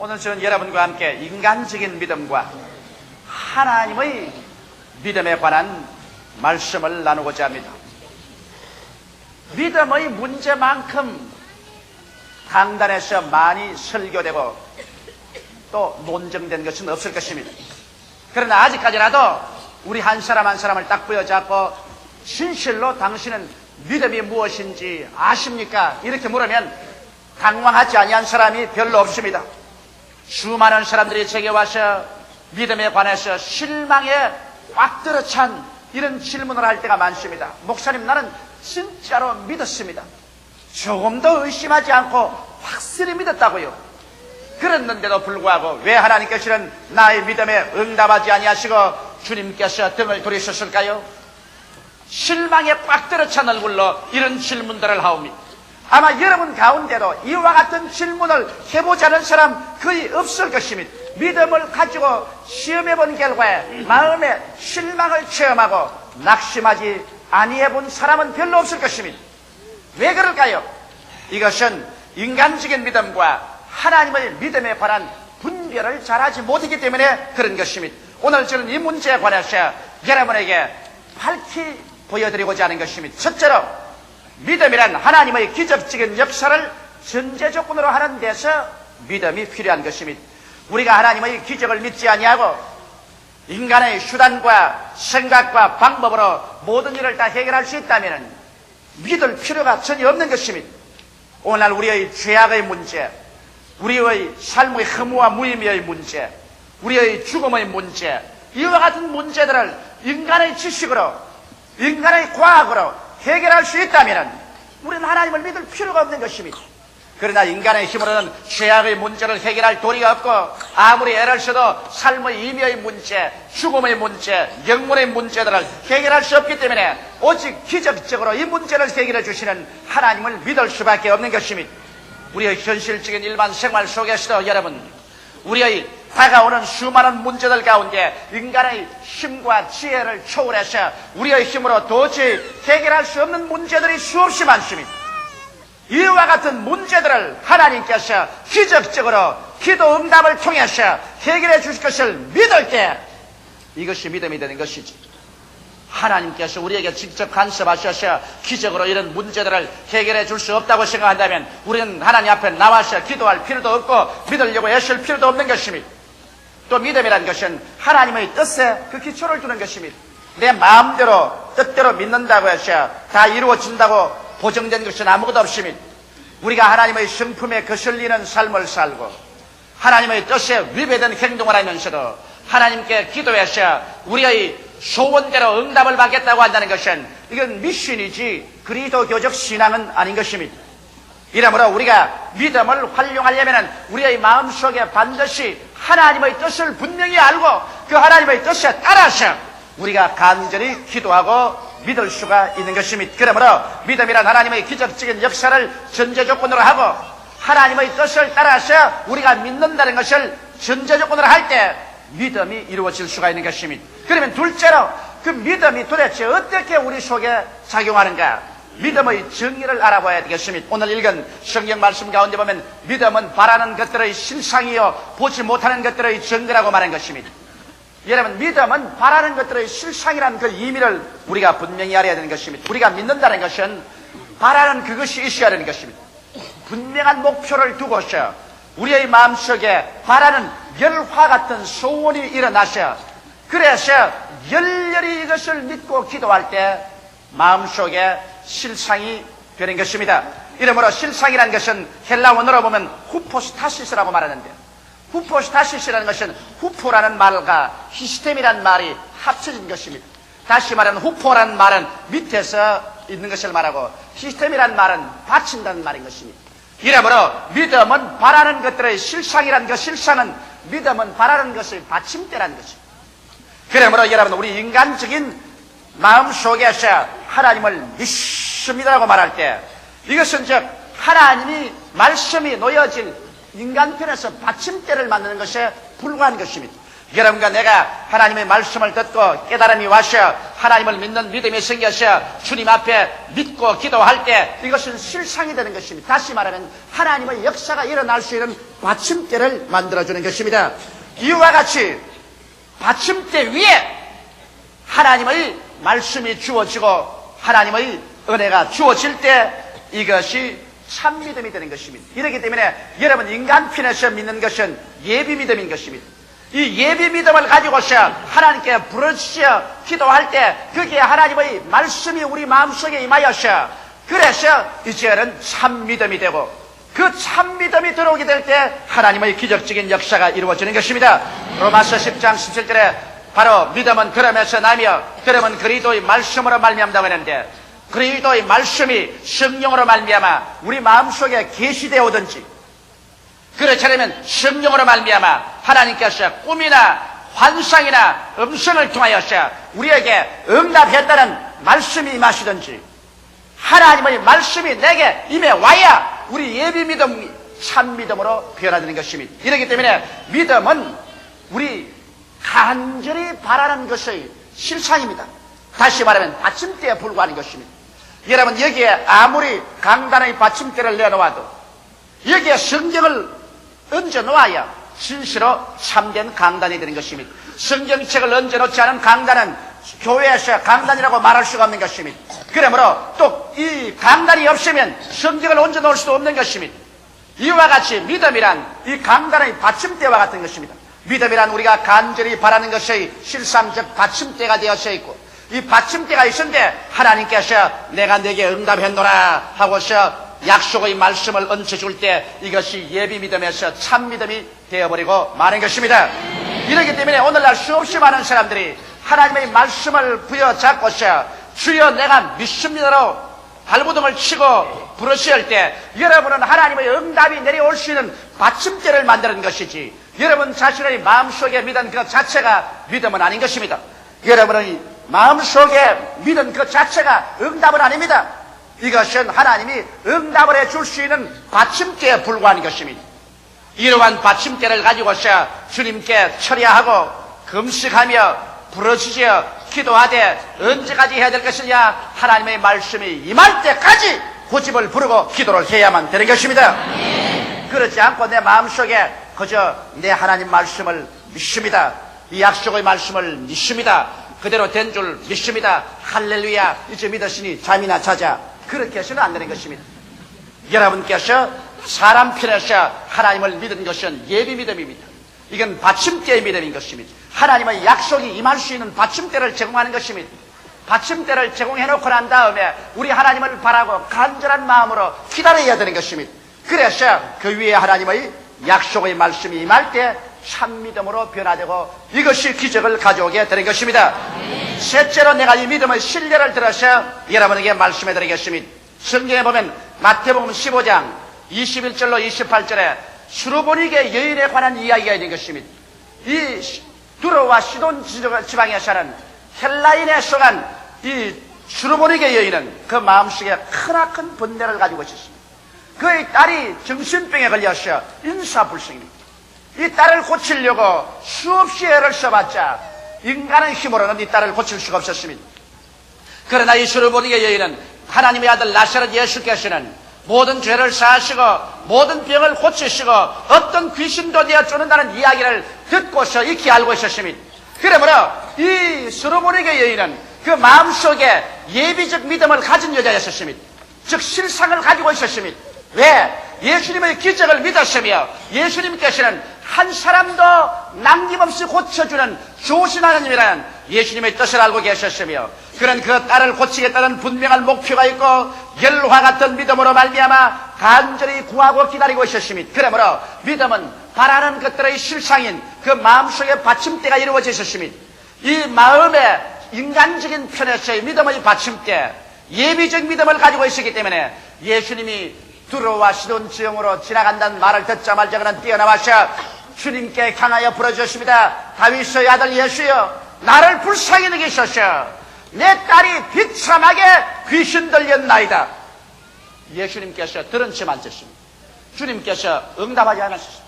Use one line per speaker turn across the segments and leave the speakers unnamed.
오늘 저는 여러분과 함께 인간적인 믿음과 하나님의 믿음에 관한 말씀을 나누고자 합니다. 믿음의 문제만큼 강단에서 많이 설교되고 또 논쟁된 것은 없을 것입니다. 그러나 아직까지라도 우리 한 사람 한 사람을 딱 부여잡고 진실로 당신은 믿음이 무엇인지 아십니까? 이렇게 물으면 당황하지 아니한 사람이 별로 없습니다. 수많은 사람들이 제게 와서 믿음에 관해서 실망에 꽉 들어찬 이런 질문을 할 때가 많습니다. 목사님, 나는 진짜로 믿었습니다. 조금도 의심하지 않고 확실히 믿었다고요. 그랬는데도 불구하고 왜 하나님께서는 나의 믿음에 응답하지 아니하시고 주님께서 등을 돌리셨을까요? 실망에 꽉 들어찬 얼굴로 이런 질문들을 하옵니다. 아마 여러분 가운데도 이와 같은 질문을 해보자는 사람 거의 없을 것입니다. 믿음을 가지고 시험해본 결과에 마음에 실망을 체험하고 낙심하지 아니해본 사람은 별로 없을 것입니다. 왜 그럴까요? 이것은 인간적인 믿음과 하나님의 믿음에 관한 분별을 잘하지 못하기 때문에 그런 것입니다. 오늘 저는 이 문제에 관해서 여러분에게 밝히 보여드리고자 하는 것입니다. 첫째로, 믿음이란 하나님의 기적적인 역사를 전제 조건으로 하는 데서 믿음이 필요한 것입니다. 우리가 하나님의 기적을 믿지 아니하고 인간의 수단과 생각과 방법으로 모든 일을 다 해결할 수 있다면 믿을 필요가 전혀 없는 것입니다. 오늘날 우리의 죄악의 문제, 우리의 삶의 허무와 무의미의 문제, 우리의 죽음의 문제, 이와 같은 문제들을 인간의 지식으로, 인간의 과학으로 해결할 수 있다면 우리는 하나님을 믿을 필요가 없는 것입니다. 그러나 인간의 힘으로는 죄악의 문제를 해결할 도리가 없고 아무리 애를 써도 삶의 의미의 문제, 죽음의 문제, 영혼의 문제들을 해결할 수 없기 때문에 오직 기적적으로 이 문제를 해결해 주시는 하나님을 믿을 수밖에 없는 것입니다. 우리의 현실적인 일반 생활 속에서도 여러분, 우리의 다가오는 수많은 문제들 가운데 인간의 힘과 지혜를 초월해서 우리의 힘으로 도저히 해결할 수 없는 문제들이 수없이 많습니다. 이와 같은 문제들을 하나님께서 기적적으로 기도 응답을 통해서 해결해 주실 것을 믿을 때 이것이 믿음이 되는 것이지, 하나님께서 우리에게 직접 간섭하셔서 기적으로 이런 문제들을 해결해 줄 수 없다고 생각한다면 우리는 하나님 앞에 나와서 기도할 필요도 없고 믿으려고 애쓸 필요도 없는 것입니다. 또 믿음이란 것은 하나님의 뜻에 그 기초를 두는 것입니다. 내 마음대로 뜻대로 믿는다고 해서 다 이루어진다고 보정된 것은 아무것도 없습니다. 우리가 하나님의 성품에 거슬리는 삶을 살고 하나님의 뜻에 위배된 행동을 하면서도 하나님께 기도해서 우리의 소원대로 응답을 받겠다고 한다는 것은 이건 미신이지 그리스도교적 신앙은 아닌 것입니다. 이러므로 우리가 믿음을 활용하려면 우리의 마음속에 반드시 하나님의 뜻을 분명히 알고 그 하나님의 뜻에 따라서 우리가 간절히 기도하고 믿을 수가 있는 것입니다. 그러므로 믿음이란 하나님의 기적적인 역사를 전제 조건으로 하고 하나님의 뜻을 따라서 우리가 믿는다는 것을 전제 조건으로 할 때 믿음이 이루어질 수가 있는 것입니다. 그러면 둘째로 그 믿음이 도대체 어떻게 우리 속에 작용하는가? 믿음의 정의를 알아봐야 되겠습니다. 오늘 읽은 성경 말씀 가운데 보면 믿음은 바라는 것들의 실상이요 보지 못하는 것들의 증거라고 말한 것입니다. 여러분, 믿음은 바라는 것들의 실상이라는 그 의미를 우리가 분명히 알아야 되는 것입니다. 우리가 믿는다는 것은 바라는 그것이 있어야 되는 것입니다. 분명한 목표를 두고서 우리의 마음속에 바라는 열화 같은 소원이 일어나서 그래서 열렬히 이것을 믿고 기도할 때 마음속에 실상이 되는 것입니다. 이러므로 실상이라는 것은 헬라 원어로 보면 후포스타시스라고 말하는데, 후포스타시스라는 것은 후포라는 말과 히스템이라는 말이 합쳐진 것입니다. 다시 말하면 후포라는 말은 밑에서 있는 것을 말하고 히스템이라는 말은 받친다는 말인 것입니다. 이러므로 믿음은 바라는 것들의 실상이라는 그 실상은 믿음은 바라는 것의 받침대라는 것입니다. 그러므로 여러분, 우리 인간적인 마음 속에서 하나님을 믿습니다라고 말할 때 이것은 즉 하나님이 말씀이 놓여질 인간편에서 받침대를 만드는 것에 불과한 것입니다. 여러분과 내가 하나님의 말씀을 듣고 깨달음이 와서 하나님을 믿는 믿음이 생겨서 주님 앞에 믿고 기도할 때 이것은 실상이 되는 것입니다. 다시 말하면 하나님의 역사가 일어날 수 있는 받침대를 만들어주는 것입니다. 이와 같이 받침대 위에 하나님의 말씀이 주어지고 하나님의 은혜가 주어질 때 이것이 참 믿음이 되는 것입니다. 이렇기 때문에 여러분 인간 편에서 믿는 것은 예비 믿음인 것입니다. 이 예비 믿음을 가지고서 하나님께 부르짖어 기도할 때 거기에 하나님의 말씀이 우리 마음속에 임하여서 그래서 이제는 참 믿음이 되고 그 참 믿음이 들어오게 될 때 하나님의 기적적인 역사가 이루어지는 것입니다. 로마서 10장 17절에 바로 믿음은 들음에서 나며 들음은 그리스도의 말씀으로 말미암다고 했는데 그리스도의 말씀이 성령으로 말미암아 우리 마음속에 계시되어 오든지 그렇지 않으면 성령으로 말미암아 하나님께서 꿈이나 환상이나 음성을 통하여서 우리에게 응답했다는 말씀이 임하시든지 하나님의 말씀이 내게 임해 와야 우리 예비 믿음이 참 믿음으로 변화되는 것입니다. 이렇기 때문에 믿음은 우리 간절히 바라는 것의 실상입니다. 다시 말하면 받침대에 불과한 것입니다. 여러분 여기에 아무리 강단의 받침대를 내놓아도 여기에 성경을 얹어 놓아야 진실로 참된 강단이 되는 것입니다. 성경책을 얹어 놓지 않은 강단은 교회에서 강단이라고 말할 수가 없는 것입니다. 그러므로 또 이 강단이 없으면 성경을 얹어 놓을 수도 없는 것입니다. 이와 같이 믿음이란 이 강단의 받침대와 같은 것입니다. 믿음이란 우리가 간절히 바라는 것의 실상적 받침대가 되어져 있고 이 받침대가 있는데 하나님께서 내가 내게 응답했노라 하고서 약속의 말씀을 얹어줄 때 이것이 예비 믿음에서 참 믿음이 되어버리고 마는 것입니다. 이렇기 때문에 오늘날 수없이 많은 사람들이 하나님의 말씀을 부여잡고서 주여 내가 믿습니다로 발버둥을 치고 부르짖을 때 여러분은 하나님의 응답이 내려올 수 있는 받침대를 만드는 것이지 여러분 자신의 마음속에 믿은 그 자체가 믿음은 아닌 것입니다. 여러분의 마음속에 믿은 그 자체가 응답은 아닙니다. 이것은 하나님이 응답을 해줄 수 있는 받침대에 불과한 것입니다. 이러한 받침대를 가지고서 주님께 철야하고 금식하며 부르짖어 기도하되 언제까지 해야 될 것이냐 하나님의 말씀이 임할 때까지 고집을 부르고 기도를 해야만 되는 것입니다. 그렇지 않고 내 마음속에 그저 내 하나님 말씀을 믿습니다. 이 약속의 말씀을 믿습니다. 그대로 된 줄 믿습니다. 할렐루야 이제 믿으시니 잠이나 자자 그렇게 해서는 안 되는 것입니다. 여러분께서 사람 편에서 하나님을 믿은 것은 예비 믿음입니다. 이건 받침대의 믿음인 것입니다. 하나님의 약속이 임할 수 있는 받침대를 제공하는 것입니다. 받침대를 제공해놓고 난 다음에 우리 하나님을 바라고 간절한 마음으로 기다려야 되는 것입니다. 그래서 그 위에 하나님의 약속의 말씀이 임할 때 참 믿음으로 변화되고 이것이 기적을 가져오게 되는 것입니다. 셋째로 내가 이 믿음의 신뢰를 들어서 여러분에게 말씀해 드리겠습니다. 성경에 보면 마태복음 15장 21절로 28절에 수르보니게 여인에 관한 이야기가 있는 것입니다. 이 두로와 시돈 지방에 사는 헬라인에 속한 이 수르보니게 여인은 그 마음속에 크나큰 번뇌를 가지고 있었습니다. 그의 딸이 정신병에 걸려서 인사불성입니다. 이 딸을 고치려고 수없이 애를 써봤자 인간의 힘으로는 이 딸을 고칠 수가 없었습니다. 그러나 이 수르보니게 여인은 하나님의 아들 나사렛 예수께서는 모든 죄를 사하시고 모든 병을 고치시고 어떤 귀신도 되어 쫓는다는 이야기를 듣고서 익히 알고 있었습니다. 그러므로 이 수르보니게 여인은 그 마음속에 예비적 믿음을 가진 여자였습니다. 즉 실상을 가지고 있었습니다. 왜? 예수님의 기적을 믿었으며 예수님께서는 한 사람도 남김없이 고쳐주는 좋으신 하나님이라는 예수님의 뜻을 알고 계셨으며 그런 그 딸을 고치겠다는 분명한 목표가 있고 열화 같은 믿음으로 말미암아 간절히 구하고 기다리고 있었습니다. 그러므로 믿음은 바라는 것들의 실상인 그 마음속에 받침대가 이루어져 있었습니다. 이 마음의 인간적인 편에서의 믿음의 받침대 예비적 믿음을 가지고 있었기 때문에 예수님이 두로와 시돈 지역으로 지나간다는 말을 듣자마자 그는 뛰어나와서 주님께 향하여 부르짖었습니다. 다윗의 아들 예수여 나를 불쌍히 여기소서 내 딸이 비참하게 귀신 들렸나이다. 예수님께서 들은 채 만졌습니다. 주님께서 응답하지 않았습니다.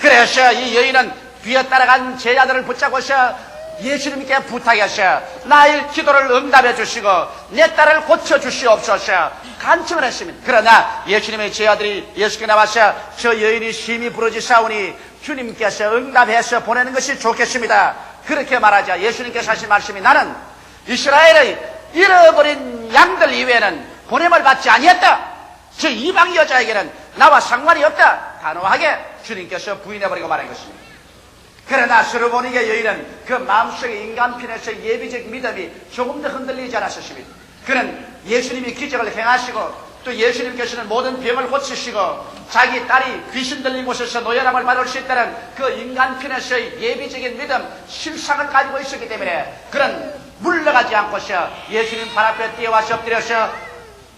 그래서 이 여인은 뒤에 따라간 제자들을 붙잡고서 예수님께 부탁하셔 나의 기도를 응답해 주시고 내 딸을 고쳐 주시옵소서 간청을 했습니다. 그러나 예수님의 제자들이 예수께 나와서 저 여인이 심히 부러지사오니 주님께서 응답해서 보내는 것이 좋겠습니다. 그렇게 말하자 예수님께서 하신 말씀이 나는 이스라엘의 잃어버린 양들 이외에는 보냄을 받지 아니했다. 저 이방 여자에게는 나와 상관이 없다. 단호하게 주님께서 부인해버리고 말한 것입니다. 그러나 스르보니게 여인은 그 마음속의 인간편에서 예비적 믿음이 조금 더 흔들리지 않았습니다. 그는 예수님이 기적을 행하시고 또 예수님께서는 모든 병을 고치시고 자기 딸이 귀신 들린 곳에서 노열함을 받을 수 있다는 그 인간편에서의 예비적인 믿음, 실상을 가지고 있었기 때문에 그는 물러가지 않고서 예수님 발 앞에 뛰어와서 엎드려서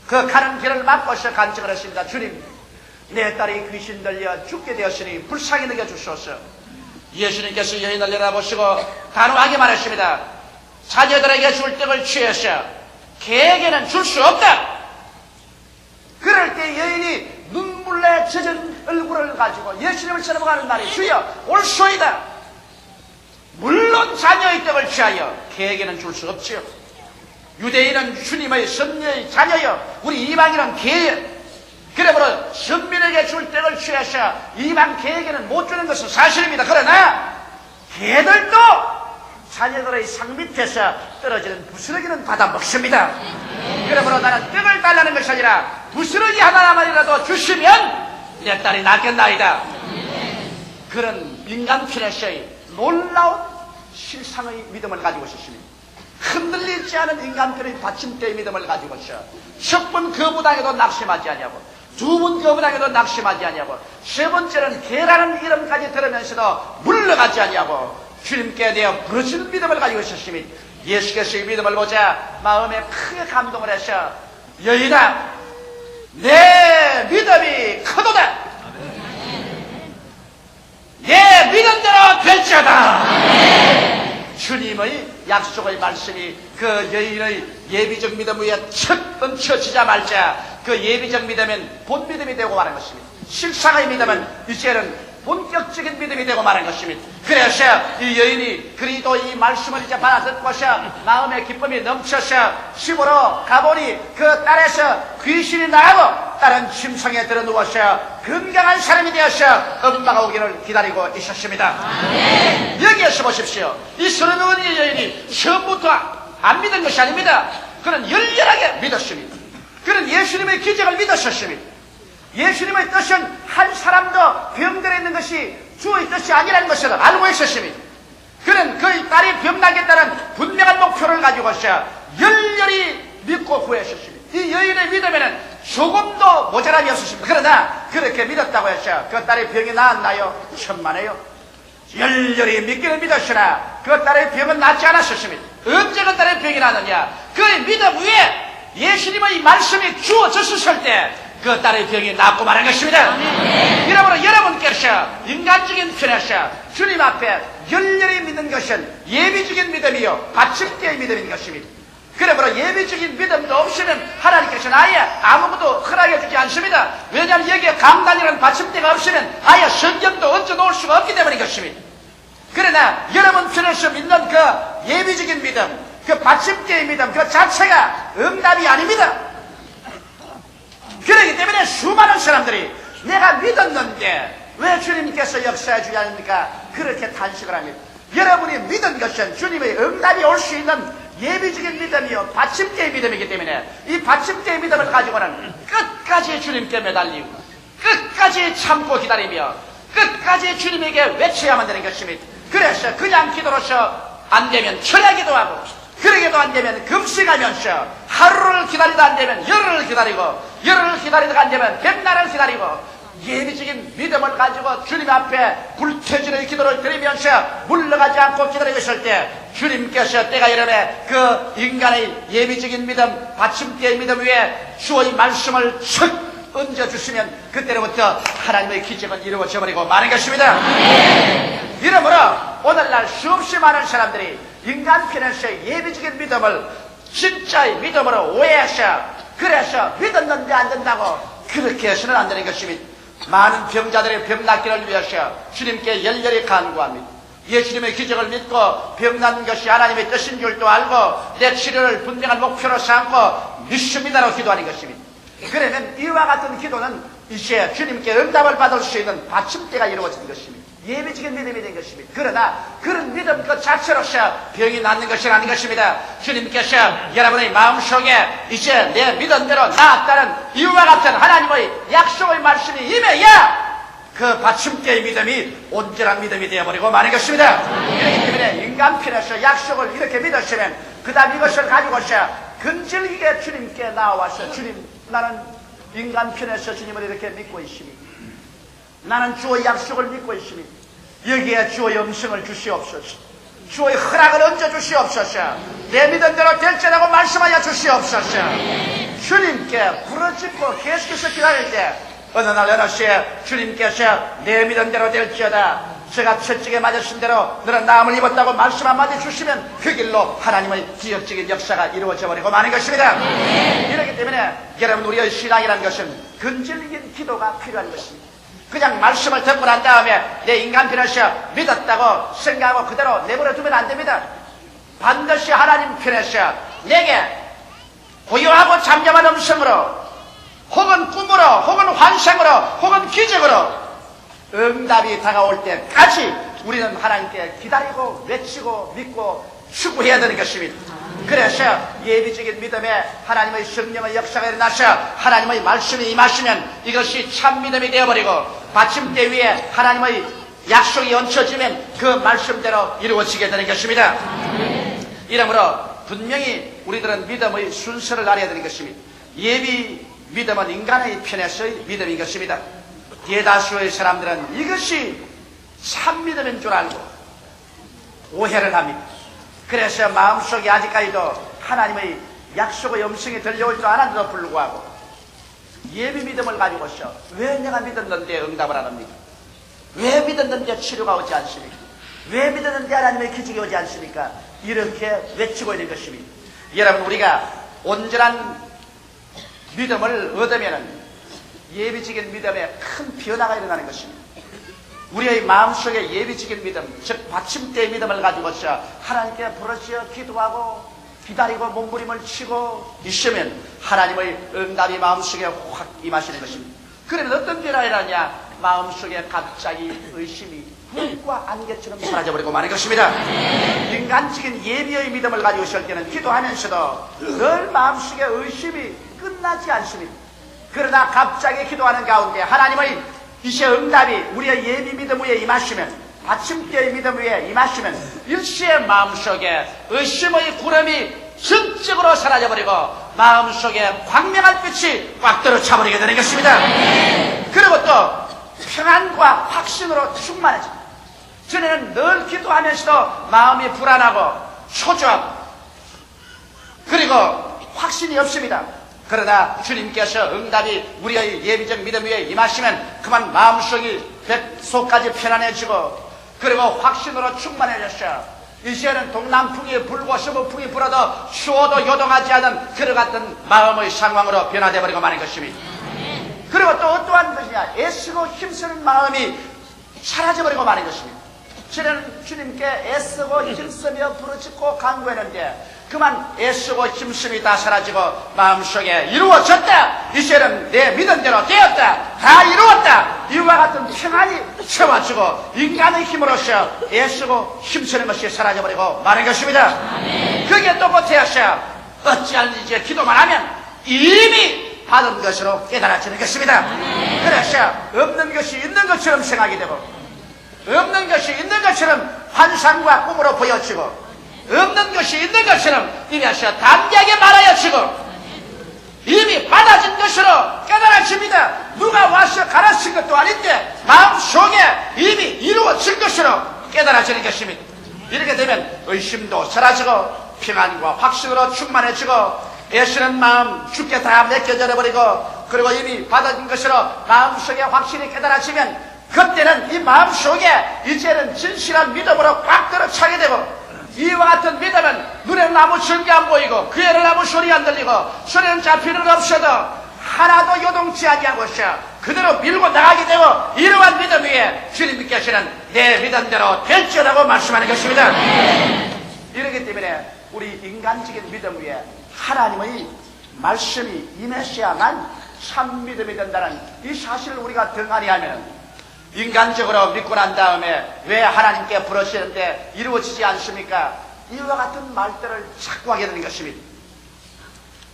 그 가는 길을 막고서 간청을 했습니다. 주님, 내 딸이 귀신 들려 죽게 되었으니 불쌍히 여겨주소서. 예수님께서 여인을 내려다보시고 단호하게 말했습니다. 자녀들에게 줄 떡을 취해서 개에게는 줄 수 없다. 그럴 때 여인이 눈물에 젖은 얼굴을 가지고 예수님을 쳐다보는 말이 주여 올소이다. 물론 자녀의 떡을 취하여 개에게는 줄 수 없지요. 유대인은 주님의 선녀의 자녀여 우리 이방인은 개예요. 그러므로 선민에게 줄 떡을 취해서 이방 개에게는 못 주는 것은 사실입니다. 그러나 개들도 자녀들의 상 밑에서 떨어지는 부스러기는 받아 먹습니다. 그러므로 나는 떡을 달라는 것이 아니라 부스러기 하나만이라도 주시면 내 딸이 낫겠나이다. 그런 인간편에서의 놀라운 실상의 믿음을 가지고 있었습니다. 흔들리지 않은 인간편의 받침대의 믿음을 가지고 있어 첫 번 거부당해도 낙심하지 아니하고 두 번 거부당해도 낙심하지 아니하고 세 번째는 개라는 이름까지 들으면서도 물러가지 아니하고 주님께 대해 부르짖는 믿음을 가지고 있었습니다. 예수께서 이 믿음을 보자 마음에 크게 감동을 해서 여인아 내 믿음이 크도다. 내 믿음대로 될지어다. 주님의 약속의 말씀이 그 여인의 예비적 믿음 위에 척 얹혀지자마자 그 예비적 믿음은 본 믿음이 되고 말한 것입니다. 실상의 믿음은 이제는 본격적인 믿음이 되고 말한 것입니다. 그래서 이 여인이 그리도 이 말씀을 이제 받아듣고서 마음의 기쁨이 넘쳐서 집으로 가보니 그 딸에서 귀신이 나가고 딸은 침상에 들어 누워서 건강한 사람이 되어서 엄마가 오기를 기다리고 있었습니다. 여기에서 보십시오. 이 서른어머니 여인이 처음부터 안 믿은 것이 아닙니다. 그는 열렬하게 믿었습니다. 그는 예수님의 기적을 믿었었습니다. 예수님의 뜻은 한 사람도 병들어 있는 것이 주의 뜻이 아니라는 것을 알고 있었습니다. 그는 그의 딸이 병나겠다는 분명한 목표를 가지고서 열렬히 믿고 구했었습니다. 이 여인의 믿음에는 조금도 모자람이 없었습니다. 그러나 그렇게 믿었다고 해서 그 딸의 병이 나았나요? 천만에요. 열렬히 믿기는 믿었으나 그 딸의 병은 낫지 않았었습니다. 언제 그 딸의 병이 나느냐? 그의 믿음 위에 예수님의 말씀이 주어졌을 때 그 딸의 병이 낫고 말한 것입니다. 이러므로 여러분께서 인간적인 편에서 주님 앞에 열렬히 믿는 것은 예비적인 믿음이요 받침대의 믿음인 것입니다. 그러므로 예비적인 믿음도 없으면 하나님께서는 아예 아무것도 허락해 주지 않습니다. 왜냐하면 여기에 강단이라는 받침대가 없으면 아예 성경도 얹어 놓을 수가 없기 때문인 것입니다. 그러나 여러분 편에서 믿는 그 예비적인 믿음, 그 받침대의 믿음 그 자체가 응답이 아닙니다. 그렇기 때문에 수많은 사람들이 내가 믿었는데 왜 주님께서 역사해 주지 않습니까? 그렇게 탄식을 합니다. 여러분이 믿은 것은 주님의 응답이 올 수 있는 예비적인 믿음이요 받침대의 믿음이기 때문에 이 받침대의 믿음을 가지고는 끝까지 주님께 매달리고 끝까지 참고 기다리며 끝까지 주님에게 외쳐야만 되는 것입니다. 그래서 그냥 기도로서 안 되면 철야기도 하고 그러게도 안 되면 금식하면서 하루를 기다리다 안 되면 열흘을 기다리고 열흘을 기다리다가 안 되면 백날을 기다리고 예비적인 믿음을 가지고 주님 앞에 불태지는 기도를 드리면서 물러가지 않고 기다리고 있을 때 주님께서 때가 이름에 그 인간의 예비적인 믿음 받침대의 믿음 위에 주의 말씀을 척 얹어주시면 그때로부터 하나님의 기적은 이루어져 버리고 마는 것입니다. 이러므로 오늘날 수없이 많은 사람들이 인간편에서 예비적인 믿음을 진짜의 믿음으로 오해해서 그래서 믿었는데 안 된다고 그렇게 해서는 안 되는 것입니다. 많은 병자들의 병 낫기를 위해서 주님께 열렬히 간구합니다. 예수님의 기적을 믿고 병 낫는 것이 하나님의 뜻인 줄도 알고 내 치료를 분명한 목표로 삼고 믿습니다라고 기도하는 것입니다. 그러면 이와 같은 기도는 이제 주님께 응답을 받을 수 있는 받침대가 이루어지는 것입니다. 예비적인 믿음이 된 것입니다. 그러나 그런 믿음 그 자체로서 병이 낫는 것이 아닌 것입니다. 주님께서 여러분의 마음속에 이제 내 믿은 대로 나았다는 이와 같은 하나님의 약속의 말씀이 임해야 그 받침대의 믿음이 온전한 믿음이 되어버리고 마는 것입니다. 그렇기 때문에 인간편에서 약속을 이렇게 믿으시면 그 다음 이것을 가지고서 근질기게 주님께 나와서 주님, 나는 인간편에서 주님을 이렇게 믿고 있습니다. 나는 주의 약속을 믿고 있습니다. 여기에 주의 음성을 주시옵소서. 주의 허락을 얹어 주시옵소서. 내 믿은 대로 될지라고 말씀하여 주시옵소서. 주님께 부르짖고 계속해서 기다릴 때 어느 날 어느 시에 주님께서 내 믿은 대로 될지어다, 제가 채찍에 맞으신 대로 너는 나음을 입었다고 말씀 한마디 주시면 그 길로 하나님의 기적적인 역사가 이루어져 버리고 마는 것입니다. 이렇기 때문에 여러분, 우리의 신앙이라는 것은 근질긴 기도가 필요한 것입니다. 그냥 말씀을 듣고 난 다음에 내 인간편에서 믿었다고 생각하고 그대로 내버려 두면 안 됩니다. 반드시 하나님 편에서 내게 고요하고 잠잠한 음성으로 혹은 꿈으로 혹은 환상으로 혹은 기적으로 응답이 다가올 때까지 우리는 하나님께 기다리고 외치고 믿고 추구해야 되는 것입니다. 그래서 예비적인 믿음에 하나님의 성령의 역사가 일어나서 하나님의 말씀이 임하시면 이것이 참 믿음이 되어버리고 받침대 위에 하나님의 약속이 얹혀지면 그 말씀대로 이루어지게 되는 것입니다. 이러므로 분명히 우리들은 믿음의 순서를 알아야 되는 것입니다. 예비 믿음은 인간의 편에서의 믿음인 것입니다. 대다수의 사람들은 이것이 참 믿음인 줄 알고 오해를 합니다. 그래서 마음속에 아직까지도 하나님의 약속의 음성이 들려오지도 않았는데도 불구하고 예비 믿음을 가지고서 왜 내가 믿었는데 응답을 안 합니까? 왜 믿었는데 치료가 오지 않습니까? 왜 믿었는데 하나님의 기적이 오지 않습니까? 이렇게 외치고 있는 것입니다. 여러분, 우리가 온전한 믿음을 얻으면 예비적인 믿음에 큰 변화가 일어나는 것입니다. 우리의 마음속에 예비적인 믿음, 즉 받침대의 믿음을 가지고서 하나님께 부르짖어 기도하고 기다리고 몸부림을 치고 있으면 하나님의 응답이 마음속에 확 임하시는 것입니다. 그러면 어떤 변화가 일어나냐? 마음속에 갑자기 의심이 불과 안개처럼 사라져버리고 마는 것입니다. 인간적인 예비의 믿음을 가지고 있을 때는 기도하면서도 늘 마음속에 의심이 끝나지 않습니다. 그러나 갑자기 기도하는 가운데 하나님의 이제 응답이 우리의 예비 믿음 위에 임하시면, 받침대의 믿음 위에 임하시면 일시의 마음속에 의심의 구름이 전적으로 사라져버리고 마음속에 광명한 빛이 꽉 들어차버리게 되는 것입니다. 그리고 또 평안과 확신으로 충만해집니다. 전에는 늘 기도하면서도 마음이 불안하고 초조하고 그리고 확신이 없습니다. 그러나 주님께서 응답이 우리의 예비적 믿음 위에 임하시면 그만 마음속이 뱃속까지 편안해지고 그리고 확신으로 충만해졌어요. 이제는 동남풍이 불고 서부풍이 불어도 추워도 요동하지 않은 그와 같은 마음의 상황으로 변화되어 버리고 마는 것입니다. 그리고 또 어떠한 것이냐? 애쓰고 힘쓰는 마음이 사라져버리고 마는 것입니다. 저는 주님께 애쓰고 힘쓰며 부르짖고 간구했는데 그만 애쓰고 힘쓰이 다 사라지고 마음속에 이루어졌다. 이제는 내 믿은 대로 되었다. 다 이루었다. 이와 같은 평안이 채워지고 인간의 힘으로서 애쓰고 힘쓰는 것이 사라져버리고 마는 것입니다. 그게 또 못해서 어찌하는지 이제 기도만 하면 이미 받은 것으로 깨달아지는 것입니다. 그래서 없는 것이 있는 것처럼 생각이 되고 없는 것이 있는 것처럼 환상과 꿈으로 보여지고 없는 것이 있는 것처럼 이래서 담대하게 말하여지고 이미 받아진 것으로 깨달아집니다. 누가 와서 가르친 것도 아닌데 마음속에 이미 이루어진 것으로 깨달아지는 것입니다. 이렇게 되면 의심도 사라지고 평안과 확신으로 충만해지고 애쓰는 마음 죽게 다 맡겨져 버리고 그리고 이미 받아진 것으로 마음속에 확신이 깨달아지면 그때는 이 마음속에 이제는 진실한 믿음으로 꽉 들어차게 되고 이와 같은 믿음은 눈에는 아무 증거 안 보이고 귀에는 아무 소리 안 들리고 소리는 잡히는 없어도 하나도 요동치 아니하고서 그대로 밀고 나가게 되고 이러한 믿음 위에 주님께서는 내 믿음대로 될지어라고 말씀하는 것입니다. 이렇기 때문에 우리 인간적인 믿음 위에 하나님의 말씀이 임하셔야만 참 믿음이 된다는 이 사실을 우리가 등한히 하면 인간적으로 믿고 난 다음에 왜 하나님께 부르시는데 이루어지지 않습니까? 이와 같은 말들을 자꾸 하게 되는 것입니다.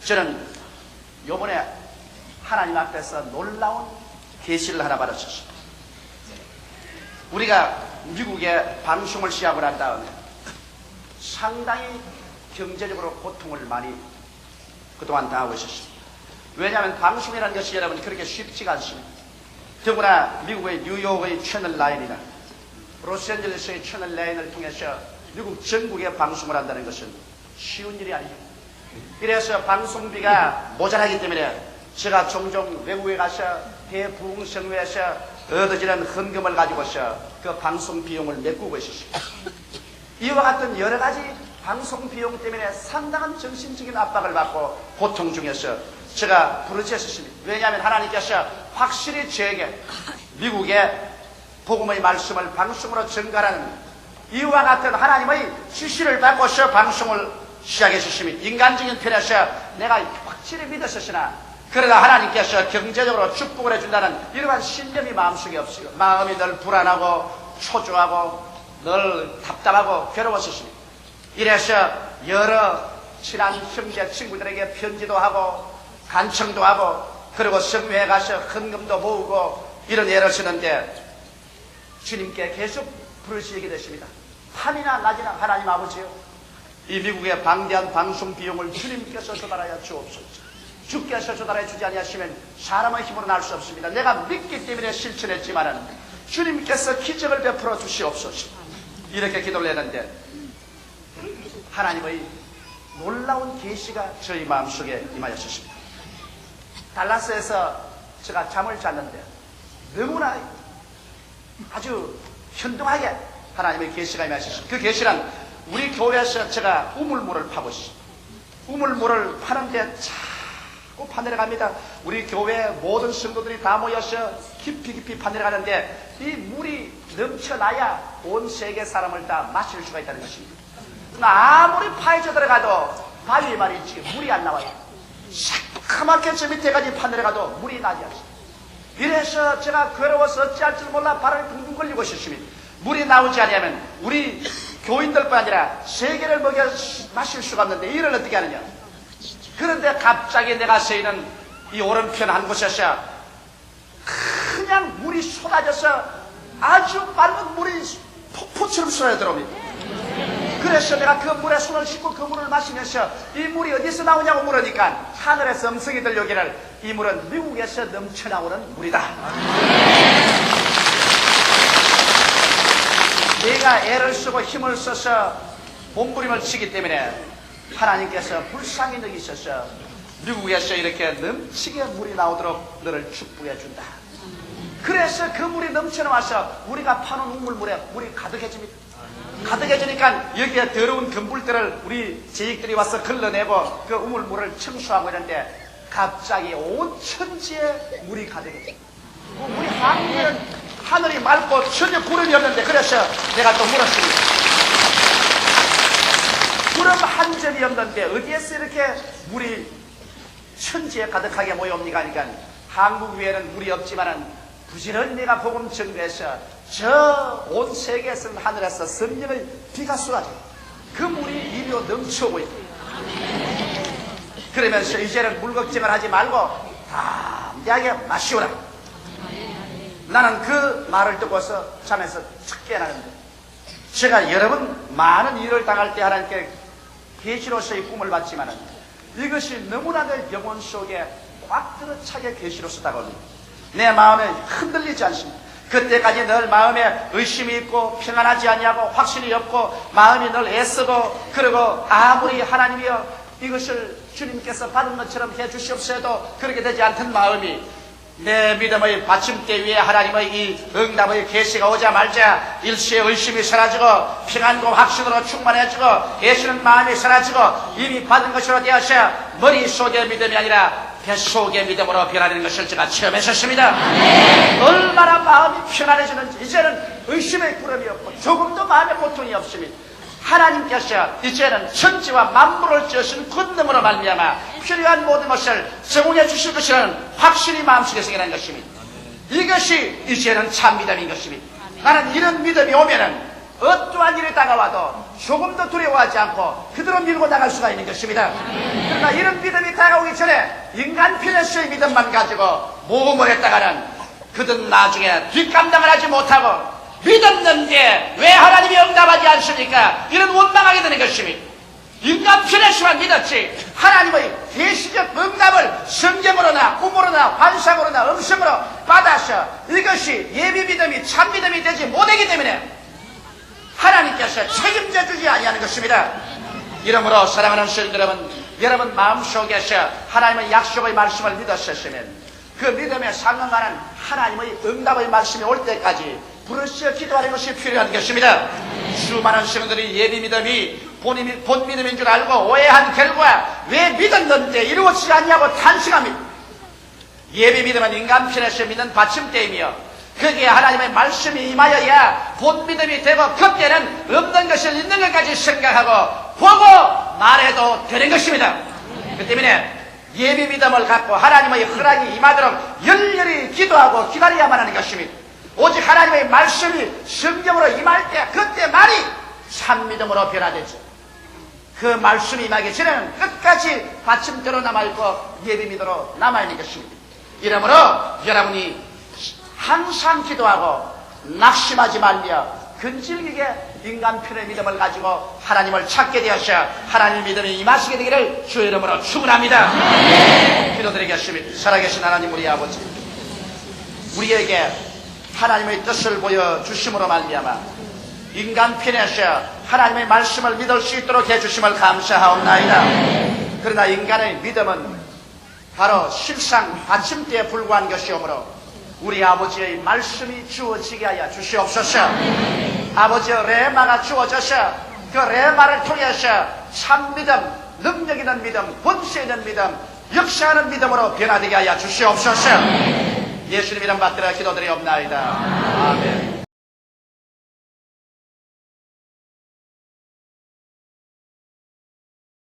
저는 요번에 하나님 앞에서 놀라운 계시를 하나 받았습니다. 우리가 미국에 방송을 시작을 한 다음에 상당히 경제적으로 고통을 많이 그동안 당하고 있었습니다. 왜냐하면 방송이라는 것이 여러분 그렇게 쉽지가 않습니다. 더구나 미국의 뉴욕의 채널 9이나 로스앤젤레스의 채널 9을 통해서 미국 전국에 방송을 한다는 것은 쉬운 일이 아니죠. 이래서 방송비가 모자라기 때문에 제가 종종 외국에 가서 대부흥성회에서 얻어지는 헌금을 가지고서 그 방송 비용을 메꾸고 있었습니다. 이와 같은 여러 가지 방송 비용 때문에 상당한 정신적인 압박을 받고 고통 중에서 제가 부르짖었습니다. 왜냐하면 하나님께서 확실히 저에게 미국의 복음의 말씀을 방송으로 전가하는 이와 같은 하나님의 지시를 받고서 방송을 시작했습니다. 인간적인 편에서 내가 확실히 믿었으나 그러나 하나님께서 경제적으로 축복을 해준다는 이러한 신념이 마음속에 없어요. 마음이 늘 불안하고 초조하고 늘 답답하고 괴로웠습니다. 이래서 여러 친한 형제 친구들에게 편지도 하고 간청도 하고 그리고 성회에 가서 헌금도 모으고 이런 애를 쓰는데 주님께 계속 부르시게 되십니다. 밤이나 낮이나 하나님 아버지요, 이 미국의 방대한 방송 비용을 주님께서 조달하여 주옵소서. 주께서 조달해 주지 아니하시면 사람의 힘으로는 할 수 없습니다. 내가 믿기 때문에 실천했지만은 주님께서 기적을 베풀어 주시옵소서. 이렇게 기도를 했는데 하나님의 놀라운 계시가 저희 마음속에 임하였습니다. 달라스에서 제가 잠을 잤는데 너무나 아주 현동하게 하나님의 계시가 임하셨습니다. 그 계시란 우리 교회에서 제가 우물물을 파고 있습니다. 우물물을 파는데 자꾸 파내려갑니다. 우리 교회 모든 성도들이 다 모여서 깊이 파내려가는데 이 물이 넘쳐나야 온 세계 사람을 다 마실 수가 있다는 것입니다. 아무리 파헤쳐 들어가도 바위에 말이지 물이 안 나와요. 새까맣게 저 밑에까지 파내려가도 물이 나지 않습니다. 이래서 제가 괴로워서 어찌할 줄 몰라 발을 둥둥 걸리고 있었습니다. 물이 나오지 않으면 우리 교인들뿐 아니라 세계를 먹여 마실 수가 없는데 이를 어떻게 하느냐. 그런데 갑자기 내가 서 있는 이 오른편 한 곳에서 그냥 물이 쏟아져서 아주 맑은 물이 폭포처럼 쏟아져 들어옵니다. 그래서 내가 그 물에 손을 씻고 그 물을 마시면서 이 물이 어디서 나오냐고 물으니까 하늘에서 음성이 들려오기를 이 물은 미국에서 넘쳐나오는 물이다. 내가 애를 쓰고 힘을 써서 몸부림을 치기 때문에 하나님께서 불쌍히 여기셔서 미국에서 이렇게 넘치게 물이 나오도록 너를 축복해 준다. 그래서 그 물이 넘쳐나와서 우리가 파는 우물물에 물이 가득해집니다. 가득해지니까 여기에 더러운 금불들을 우리 제익들이 와서 걸러내고 그 우물물을 청소하고 있는데 갑자기 온 천지에 물이 가득해집니다. 우리 한국에는 하늘이 맑고 전혀 구름이 없는데 그래서 내가 또 물었습니다. 구름 한 점이 없는데 어디에서 이렇게 물이 천지에 가득하게 모여옵니까? 하니까 한국 위에는 물이 없지만은 부지런히 내가 복음 전도해서 저 온 세계에서는 하늘에서 성령의 비가 쏟아져요. 그 물이 이리로 넘쳐오고 있습니다. 그러면서 이제는 물 걱정을 하지 말고 담대하게 마시오라. 나는 그 말을 듣고서 잠에서 툭 깨어나는데 제가 여러 번 많은 일을 당할 때 하나님께 계시로서의 꿈을 받지만은 이것이 너무나 내 영혼 속에 꽉 들어차게 계시로서 다가옵니다. 내 마음에 흔들리지 않습니다. 그때까지 늘 마음에 의심이 있고 평안하지 아니하고 확신이 없고 마음이 늘 애쓰고 그리고 아무리 하나님이여 이것을 주님께서 받은 것처럼 해주시옵소서도 그렇게 되지 않던 마음이 내 믿음의 받침대 위에 하나님의 이 응답의 계시가 오자마자 일시에 의심이 사라지고 평안과 확신으로 충만해지고 애쓰는 마음이 사라지고 이미 받은 것으로 되어서 머릿속의 믿음이 아니라 뱃속의 믿음으로 변화되는 것을 제가 체험했었습니다. 얼마나 마음이 편안해지는지 이제는 의심의 구름이 없고 조금도 마음의 고통이 없습니다. 하나님께서 이제는 천지와 만물을 지으신 권능으로 말미암아 필요한 모든 것을 제공해 주실 것이라는 확신이 마음속에 생겨난 것입니다. 이것이 이제는 참 믿음인 것입니다. 나는 이런 믿음이 오면은 어떠한 일이 다가와도 조금도 두려워하지 않고 그대로 밀고 나갈 수가 있는 것입니다. 그러나 이런 믿음이 다가오기 전에 인간 편에서의 믿음만 가지고 모험을 했다가는 그들은 나중에 뒷감당을 하지 못하고 믿었는데 왜 하나님이 응답하지 않습니까? 이런 원망하게 되는 것입니다. 인간 편에서만 믿었지 하나님의 계시적 응답을 성경으로나 꿈으로나 환상으로나 음성으로 받아서 이것이 예비 믿음이 참 믿음이 되지 못하기 때문에 하나님께서 책임져 주지 아니하는 것입니다. 이러므로 사랑하는 성도 여러분 마음속에서 하나님의 약속의 말씀을 믿었었으면 그 믿음에 상응하는 하나님의 응답의 말씀이 올 때까지 부르짖어 기도하는 것이 필요한 것입니다. 수많은 성도들이 예비 믿음이 본 믿음인 줄 알고 오해한 결과 왜 믿었는데 이루어지지 않냐고 탄식합니다. 예비 믿음은 인간 편에서 믿는 받침대이며 거기에 하나님의 말씀이 임하여야 본 믿음이 되고 그때는 없는 것을 있는 것까지 생각하고 보고 말해도 되는 것입니다. 그 때문에 예비 믿음을 갖고 하나님의 허락이 임하도록 열렬히 기도하고 기다려야만 하는 것입니다. 오직 하나님의 말씀이 성경으로 임할 때 그때만이 참 믿음으로 변화되죠. 그 말씀이 임하기 전에는 끝까지 받침대로 남아있고 예비 믿음으로 남아있는 것입니다. 이러므로 여러분이 항상 기도하고 낙심하지 말며 근질기게 인간 편의 믿음을 가지고 하나님을 찾게 되어서 하나님 믿음이 임하시게 되기를 주의 이름으로 축원합니다. 기도드리겠습니다. 살아계신 하나님 우리 아버지, 우리에게 하나님의 뜻을 보여주심으로 말미암아 인간 편에서 하나님의 말씀을 믿을 수 있도록 해주심을 감사하옵나이다. 그러나 인간의 믿음은 바로 실상 받침대에 불과한 것이오므로 우리 아버지의 말씀이 주어지게 하여 주시옵소서. 아버지의 레마가 주어져서 그 레마를 통해서 참 믿음, 능력 있는 믿음, 권세 있는 믿음, 역사하는 믿음으로 변화되게 하여 주시옵소서. 예수님 이름 받들어 기도드리옵나이다. 아멘.